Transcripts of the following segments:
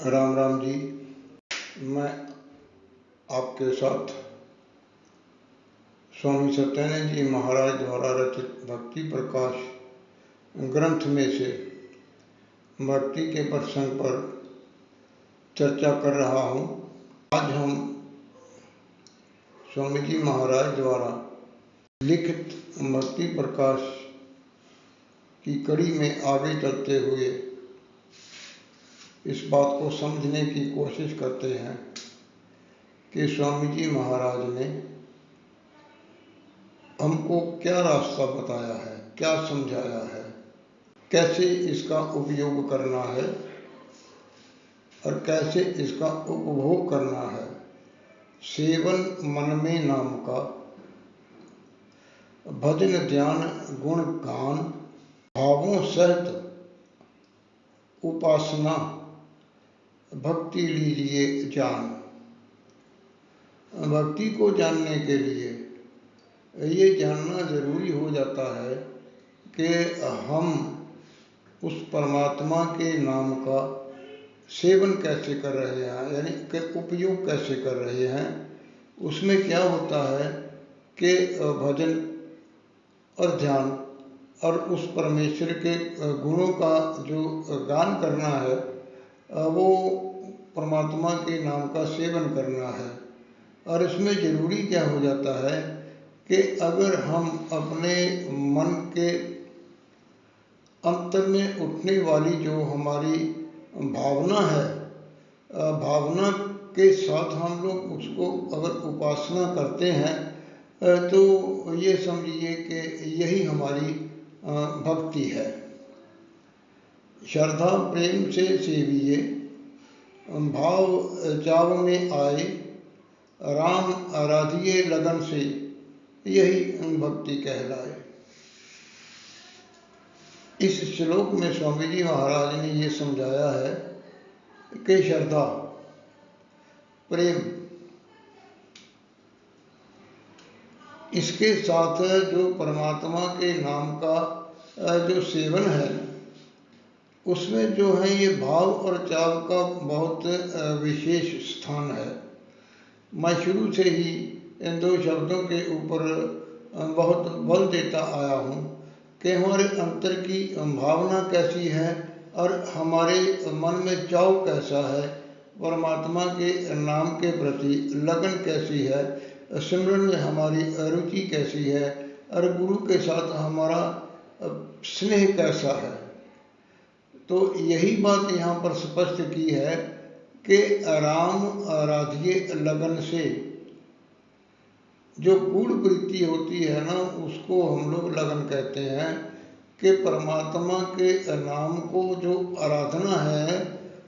राम राम जी। मैं आपके साथ स्वामी सत्यानंद जी महाराज द्वारा रचित भक्ति प्रकाश ग्रंथ में से भक्ति के प्रसंग पर चर्चा कर रहा हूँ। आज हम स्वामी जी महाराज द्वारा लिखित भक्ति प्रकाश की कड़ी में आगे चलते हुए इस बात को समझने की कोशिश करते हैं कि स्वामी जी महाराज ने हमको क्या रास्ता बताया है, क्या समझाया है, कैसे इसका उपयोग करना है और कैसे इसका उपभोग करना है। सेवन मन में नाम का भजन ध्यान गुण गान भावों सहित उपासना भक्ति लीजिए जान। भक्ति को जानने के लिए ये जानना जरूरी हो जाता है कि हम उस परमात्मा के नाम का सेवन कैसे कर रहे हैं, यानी कि उपयोग कैसे कर रहे हैं। उसमें क्या होता है कि भजन और ध्यान और उस परमेश्वर के गुणों का जो गान करना है, वो परमात्मा के नाम का सेवन करना है। और इसमें ज़रूरी क्या हो जाता है कि अगर हम अपने मन के अंतर में उठने वाली जो हमारी भावना है, भावना के साथ हम लोग उसको अगर उपासना करते हैं तो ये समझिए कि यही हमारी भक्ति है। श्रद्धा प्रेम से सेविए भाव चाव में आए राम आराधिए लगन से, यही भक्ति कहलाए। इस श्लोक में स्वामी जी महाराज ने ये समझाया है कि श्रद्धा प्रेम इसके साथ जो परमात्मा के नाम का जो सेवन है, उसमें जो है ये भाव और चाव का बहुत विशेष स्थान है। मैं शुरू से ही इन दो शब्दों के ऊपर बहुत बल देता आया हूँ कि हमारे अंतर की भावना कैसी है और हमारे मन में चाव कैसा है, परमात्मा के नाम के प्रति लगन कैसी है, सिमरन में हमारी रुचि कैसी है और गुरु के साथ हमारा स्नेह कैसा है। तो यही बात यहाँ पर स्पष्ट की है कि राम आराधिए लगन से। जो गूढ़ वृत्ति होती है ना, उसको हम लोग लगन कहते हैं कि परमात्मा के नाम को जो आराधना है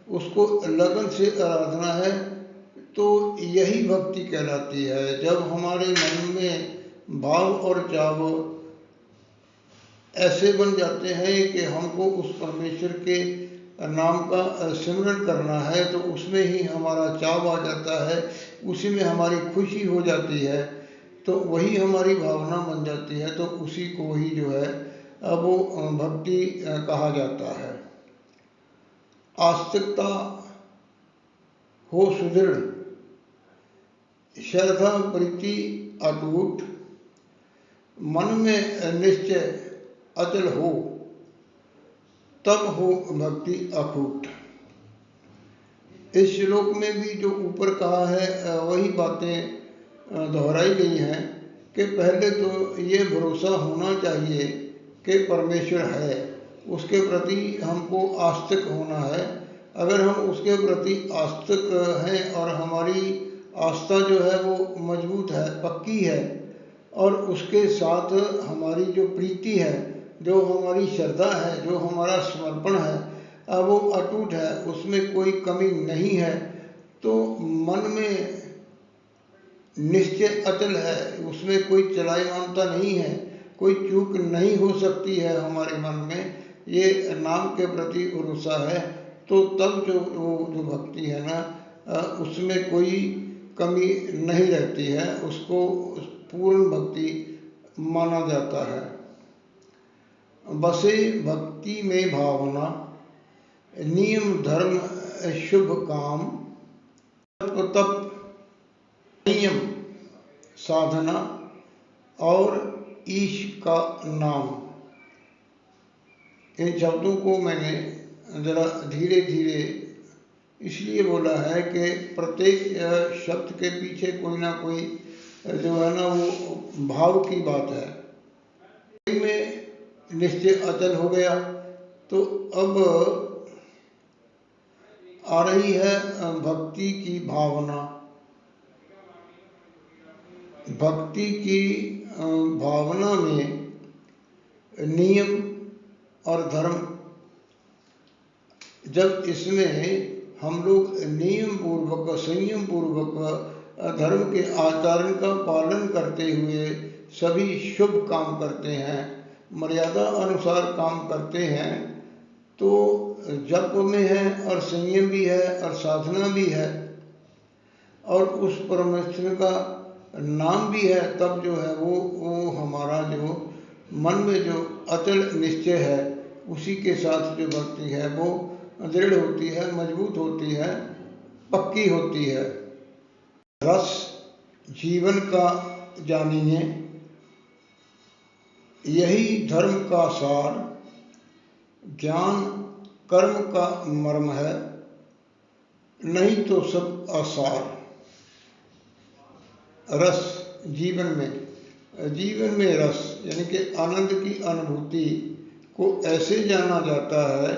उसको लगन से आराधना है, तो यही भक्ति कहलाती है। जब हमारे मन में भाव और चाव ऐसे बन जाते हैं कि हमको उस परमेश्वर के नाम का सिमरन करना है, तो उसमें ही हमारा चाव आ जाता है, उसी में हमारी खुशी हो जाती है, तो वही हमारी भावना बन जाती है, तो उसी को ही जो है वो भक्ति कहा जाता है। आस्तिकता हो सुदृढ़, श्रद्धा प्रीति अटूट, मन में निश्चय अचल हो, तब हो भक्ति अखूट। इस श्लोक में भी जो ऊपर कहा है वही बातें दोहराई गई हैं कि पहले तो ये भरोसा होना चाहिए कि परमेश्वर है, उसके प्रति हमको आस्तिक होना है। अगर हम उसके प्रति आस्तिक हैं और हमारी आस्था जो है वो मजबूत है, पक्की है, और उसके साथ हमारी जो प्रीति है, जो हमारी श्रद्धा है, जो हमारा समर्पण है वो अटूट है, उसमें कोई कमी नहीं है, तो मन में निश्चय अचल है, उसमें कोई चलायमानता नहीं है, कोई चूक नहीं हो सकती है हमारे मन में, ये नाम के प्रति भरोसा है, तो तब जो भक्ति है ना, उसमें कोई कमी नहीं रहती है, उसको पूर्ण भक्ति माना जाता है। बसे भक्ति में भावना नियम धर्म शुभ काम, तप, संयम, साधना और ईश का नाम। इन शब्दों को मैंने जरा धीरे धीरे इसलिए बोला है कि प्रत्येक शब्द के पीछे कोई ना कोई जो है ना वो भाव की बात है। में निश्चय अचल हो गया तो अब आ रही है भक्ति की भावना। भक्ति की भावना में नियम और धर्म, जब इसमें हम लोग नियम पूर्वक, संयम पूर्वक धर्म के आचरण का पालन करते हुए सभी शुभ काम करते हैं, मर्यादा अनुसार काम करते हैं, तो जप में है और संयम भी है और साधना भी है और उस परमेश्वर का नाम भी है, तब जो है वो हमारा जो मन में जो अचल निश्चय है उसी के साथ जो भक्ति है वो दृढ़ होती है, मजबूत होती है, पक्की होती है। रस जीवन का जानिए, यही धर्म का सार, ज्ञान कर्म का मर्म है, नहीं तो सब असार। रस जीवन में रस यानी कि आनंद की अनुभूति को ऐसे जाना जाता है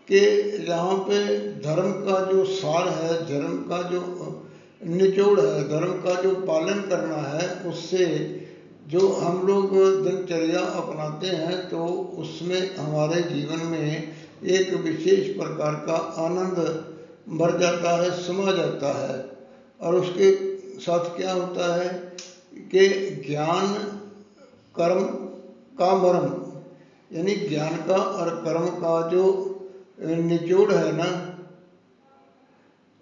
कि जहाँ पे धर्म का जो सार है, धर्म का जो निचोड़ है, धर्म का जो पालन करना है, उससे जो हम लोग दिनचर्या अपनाते हैं तो उसमें हमारे जीवन में एक विशेष प्रकार का आनंद भर जाता है, समा जाता है। और उसके साथ क्या होता है कि ज्ञान कर्म का मर्म, यानी ज्ञान का और कर्म का जो निचोड़ है ना,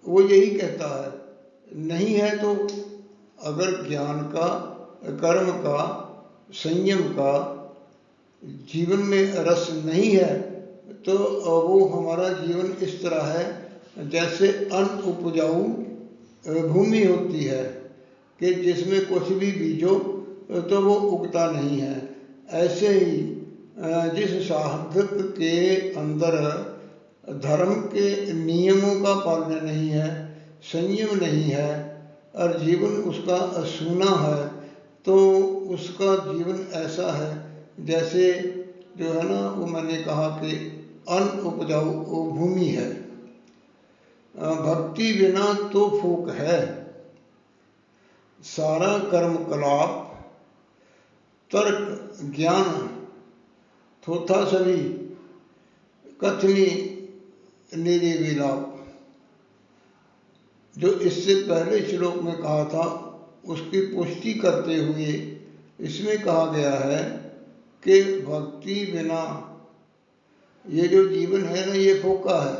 वो यही कहता है। नहीं है तो अगर ज्ञान का, कर्म का, संयम का जीवन में रस नहीं है तो वो हमारा जीवन इस तरह है जैसे अनउपजाऊ भूमि होती है कि जिसमें कुछ भी बीजो तो वो उगता नहीं है। ऐसे ही जिस साधक के अंदर धर्म के नियमों का पालन नहीं है, संयम नहीं है और जीवन उसका सूना है, तो उसका जीवन ऐसा है जैसे जो है ना वो मैंने कहा कि अनउपजाऊ भूमि है। भक्ति बिना तो फूक है, सारा कर्म कलाप, तर्क ज्ञान थोथा सभी, कथनी निरी विलाप। जो इससे पहले श्लोक में कहा था उसकी पुष्टि करते हुए इसमें कहा गया है कि भक्ति बिना ये जो जीवन है ना ये फोका है।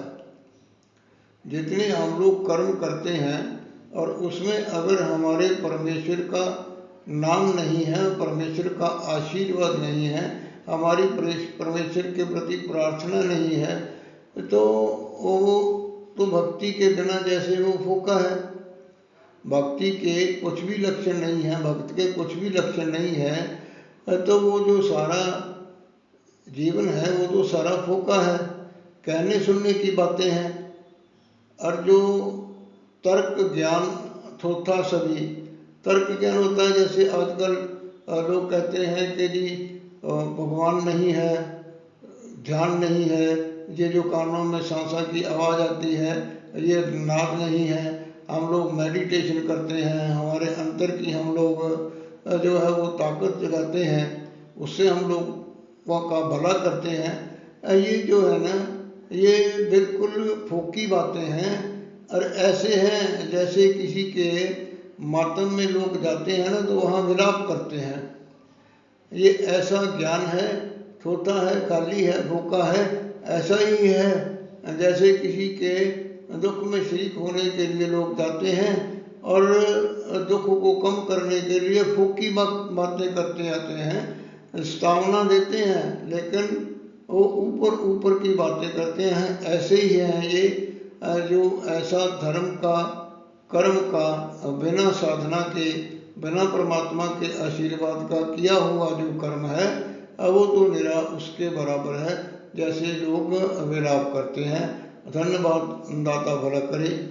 जितने हम लोग कर्म करते हैं और उसमें अगर हमारे परमेश्वर का नाम नहीं है, परमेश्वर का आशीर्वाद नहीं है, हमारी परमेश्वर के प्रति प्रार्थना नहीं है, तो वो तो भक्ति के बिना जैसे वो फोका है। भक्ति के कुछ भी लक्षण नहीं है, भक्त के कुछ भी लक्षण नहीं है, तो वो जो सारा जीवन है वो तो सारा फोका है, कहने सुनने की बातें हैं। और जो तर्क ज्ञान थोथा सभी, तर्क ज्ञान होता है जैसे आजकल लोग कहते हैं कि जी भगवान नहीं है, ध्यान नहीं है, ये जो कानों में सांसा की आवाज़ आती है ये नाद नहीं है, हम लोग मेडिटेशन करते हैं, हमारे अंतर की हम लोग जो है वो ताकत जगाते हैं, उससे हम लोग का भला करते हैं। ये जो है ना ये बिल्कुल फोकी बातें हैं और ऐसे हैं जैसे किसी के मातम में लोग जाते हैं ना तो वहाँ विलाप करते हैं। ये ऐसा ज्ञान है, छोटा है, खाली है, भूखा है, ऐसा ही है जैसे किसी के दुख में शरीक होने के लिए लोग जाते हैं और दुख को कम करने के लिए फूकी बातें करते आते हैं, स्तावना देते हैं, लेकिन वो ऊपर ऊपर की बातें करते हैं। ऐसे ही हैं ये जो ऐसा धर्म का, कर्म का, बिना साधना के, बिना परमात्मा के आशीर्वाद का किया हुआ जो कर्म है, वो तो निरा उसके बराबर है जैसे लोग विलाप करते हैं। धन्यवाद। दाता भला करे।